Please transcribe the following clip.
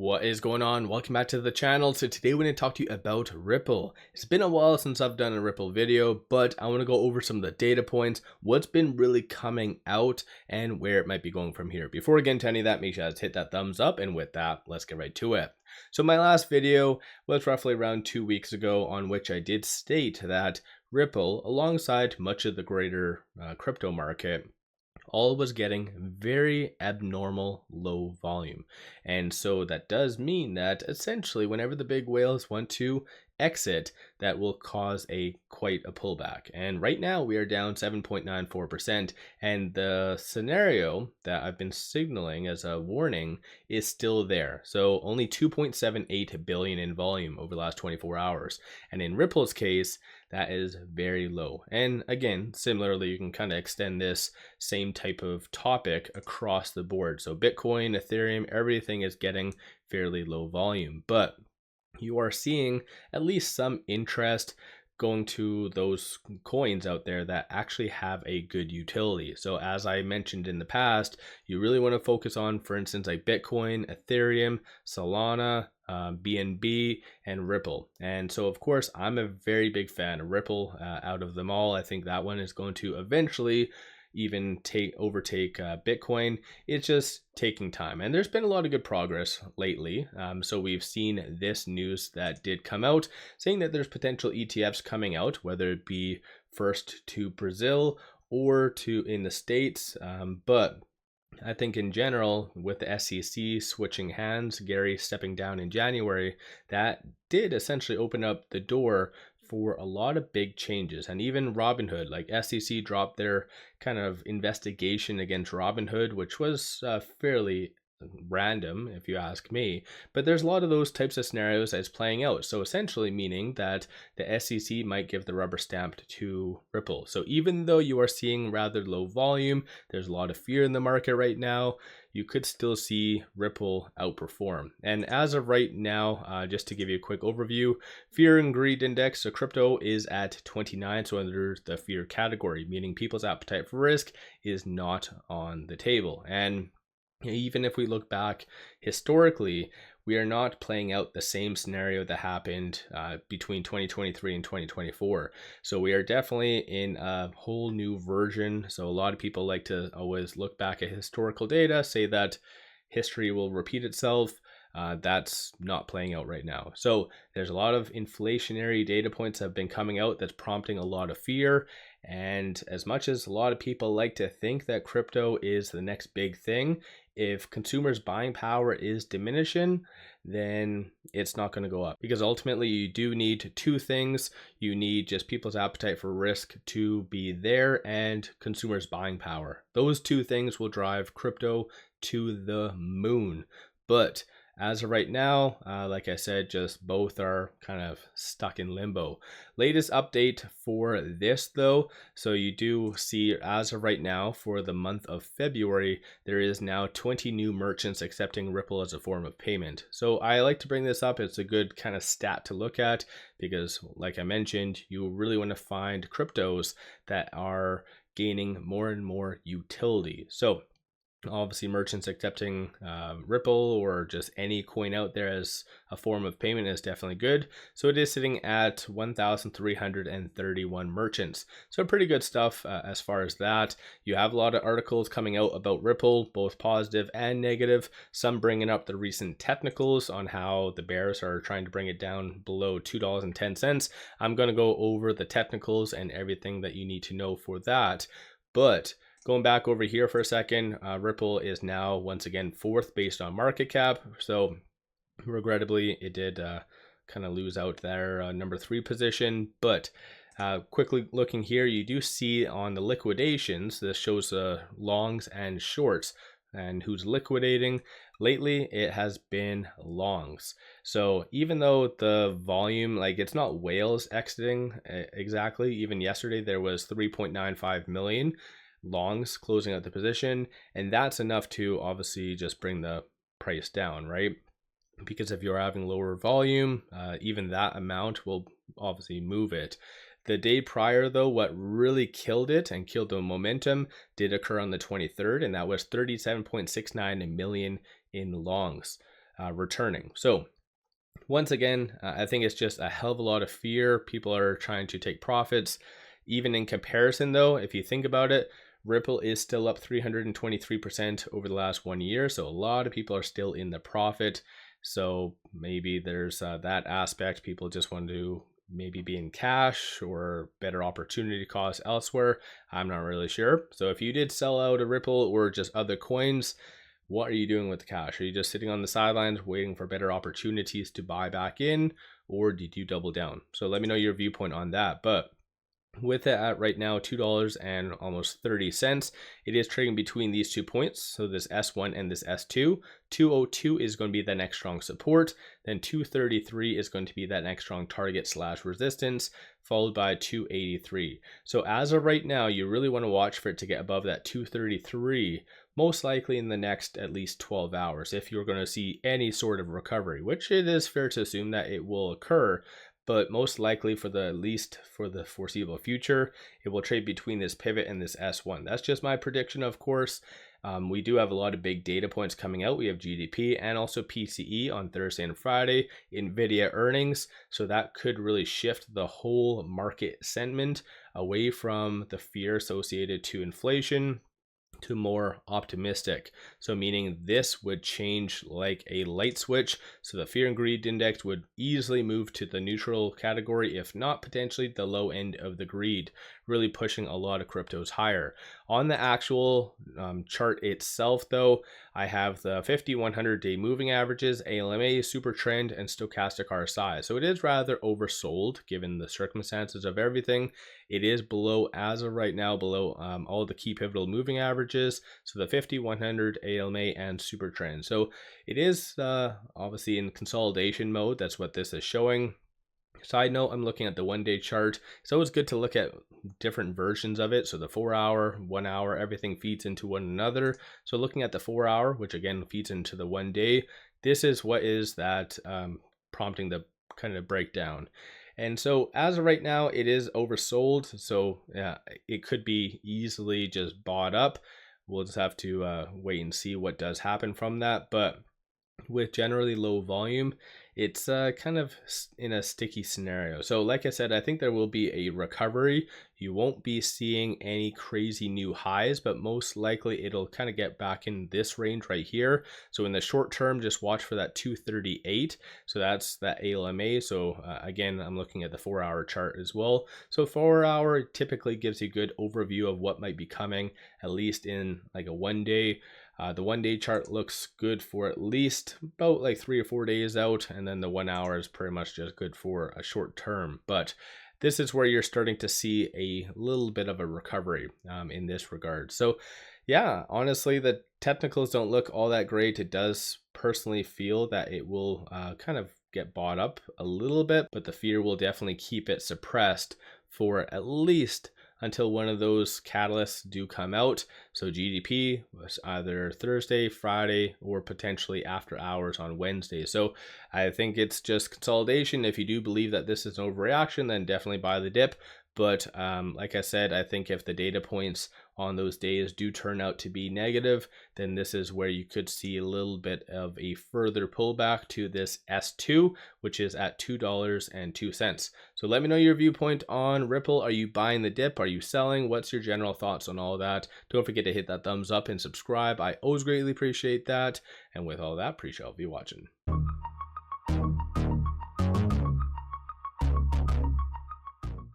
What is going on? Welcome back to the channel. So today we're going to talk to you about Ripple. It's been a while since I've done a Ripple video, but I want to go over some of the data points, what's been really coming out, and where it might be going from here. Before we get into any of that, make sure you guys hit that thumbs up, and with that, let's get right to it. So my last video was roughly around 2 weeks ago, on which I did state that Ripple, alongside much of the greater crypto market, all was getting very abnormal low volume. And so that does mean that essentially whenever the big whales want to exit, that will cause quite a pullback. And right now we are down 7.94%, and the scenario that I've been signaling as a warning is still there. So only 2.78 billion in volume over the last 24 hours. And in Ripple's case, that is very low. And again, similarly, you can kind of extend this same type of topic across the board. So Bitcoin, Ethereum, everything is getting fairly low volume, but you are seeing at least some interest going to those coins out there that actually have a good utility. So as I mentioned in the past, you really want to focus on, for instance, like Bitcoin, Ethereum, Solana, BNB, and Ripple. And so of course I'm a very big fan of Ripple. Out of them all, I think that one is going to eventually even overtake Bitcoin. It's just taking time, and there's been a lot of good progress lately. So we've seen this news that did come out saying that there's potential ETFs coming out, whether it be first to Brazil or to in the States, but I think in general, with the SEC switching hands, Gary stepping down in January, that did essentially open up the door for a lot of big changes. And even Robinhood, like SEC dropped their kind of investigation against Robinhood, which was fairly random if you ask me, but there's a lot of those types of scenarios that's playing out. So essentially meaning that the SEC might give the rubber stamp to Ripple. So even though you are seeing rather low volume, there's a lot of fear in the market right now, you could still see Ripple outperform. And as of right now, just to give you a quick overview, fear and greed index, so crypto is at 29, so under the fear category, meaning people's appetite for risk is not on the table. And even if we look back historically, we are not playing out the same scenario that happened between 2023 and 2024. So we are definitely in a whole new version. So a lot of people like to always look back at historical data, say that history will repeat itself. That's not playing out right now. So there's a lot of inflationary data points that have been coming out that's prompting a lot of fear. And as much as a lot of people like to think that crypto is the next big thing, if consumers' buying power is diminishing, then it's not going to go up, because ultimately you do need two things. You need just people's appetite for risk to be there, and consumers' buying power. Those two things will drive crypto to the moon. But as of right now, like I said, just both are kind of stuck in limbo. Latest update for this though, so you do see as of right now for the month of February, there is now 20 new merchants accepting Ripple as a form of payment. So I like to bring this up. It's a good kind of stat to look at, because like I mentioned, you really want to find cryptos that are gaining more and more utility. So obviously merchants accepting Ripple or just any coin out there as a form of payment is definitely good. So it is sitting at 1,331 merchants. So pretty good stuff as far as that. You have a lot of articles coming out about Ripple, both positive and negative. Some bringing up the recent technicals on how the bears are trying to bring it down below $2.10. I'm going to go over the technicals and everything that you need to know for that. But going back over here for a second, Ripple is now once again fourth based on market cap. So regrettably, it did kind of lose out their number 3 position. But quickly looking here, you do see on the liquidations, this shows longs and shorts and who's liquidating. Lately, it has been longs. So even though the volume, like it's not whales exiting exactly, even yesterday there was 3.95 million longs closing out the position, and that's enough to obviously just bring the price down, right? Because if you're having lower volume, even that amount will obviously move it. The day prior though, what really killed it and killed the momentum did occur on the 23rd, and that was 37.69 million in longs. returning. So once again, I think it's just a hell of a lot of fear. People are trying to take profits. Even in comparison though, if you think about it, Ripple is still up 323% over the last 1 year. So a lot of people are still in the profit. So maybe there's that aspect. People just want to maybe be in cash or better opportunity costs elsewhere. I'm not really sure. So if you did sell out a Ripple or just other coins, what are you doing with the cash? Are you just sitting on the sidelines waiting for better opportunities to buy back in, or did you double down? So let me know your viewpoint on that. But with it at right now $2 and almost 30 cents, it is trading between these 2 points. So this S1 and this S2. 202 is going to be the next strong support. Then 233 is going to be that next strong target / resistance, followed by 283. So as of right now, you really want to watch for it to get above that 233, most likely in the next at least 12 hours, if you're going to see any sort of recovery, which it is fair to assume that it will occur. But most likely at least for the foreseeable future, it will trade between this pivot and this S1. That's just my prediction, of course. We do have a lot of big data points coming out. We have GDP and also PCE on Thursday and Friday, NVIDIA earnings. So that could really shift the whole market sentiment away from the fear associated to inflation to more optimistic. So meaning this would change like a light switch. So the fear and greed index would easily move to the neutral category, if not potentially the low end of the greed, really pushing a lot of cryptos higher. On the actual chart itself though, I have the 50, 100 day moving averages, ALMA, super trend, and stochastic RSI. So it is rather oversold given the circumstances of everything. It is below, as of right now, below all the key pivotal moving averages. So the 50, 100, ALMA, and super trend. So it is obviously in consolidation mode. That's what this is showing. Side note, I'm looking at the 1 day chart. It's always good to look at different versions of it. So the 4 hour, 1 hour, everything feeds into one another. So looking at the 4 hour, which again feeds into the 1 day, this is what is that prompting the kind of breakdown. And so as of right now, it is oversold. So yeah, it could be easily just bought up. We'll just have to wait and see what does happen from that. But with generally low volume, it's kind of in a sticky scenario. So like I said, I think there will be a recovery. You won't be seeing any crazy new highs, but most likely it'll kind of get back in this range right here. So in the short term, just watch for that 238. So that's that ALMA. So again, I'm looking at the 4 hour chart as well. So 4 hour typically gives you a good overview of what might be coming, at least in like a 1 day. The 1 day chart looks good for at least about like 3 or 4 days out, and then the 1 hour is pretty much just good for a short term. But this is where you're starting to see a little bit of a recovery in this regard. So yeah, honestly, the technicals don't look all that great. It does personally feel that it will kind of get bought up a little bit, but the fear will definitely keep it suppressed for at least until one of those catalysts do come out. So GDP was either Thursday, Friday, or potentially after hours on Wednesday. So I think it's just consolidation. If you do believe that this is an overreaction, then definitely buy the dip. But like I said, I think if the data points on those days do turn out to be negative, then this is where you could see a little bit of a further pullback to this S2, which is at $2.02. So let me know your viewpoint on Ripple. Are you buying the dip? Are you selling? What's your general thoughts on all that? Don't forget to hit that thumbs up and subscribe. I always greatly appreciate that. And with all that, appreciate you watching.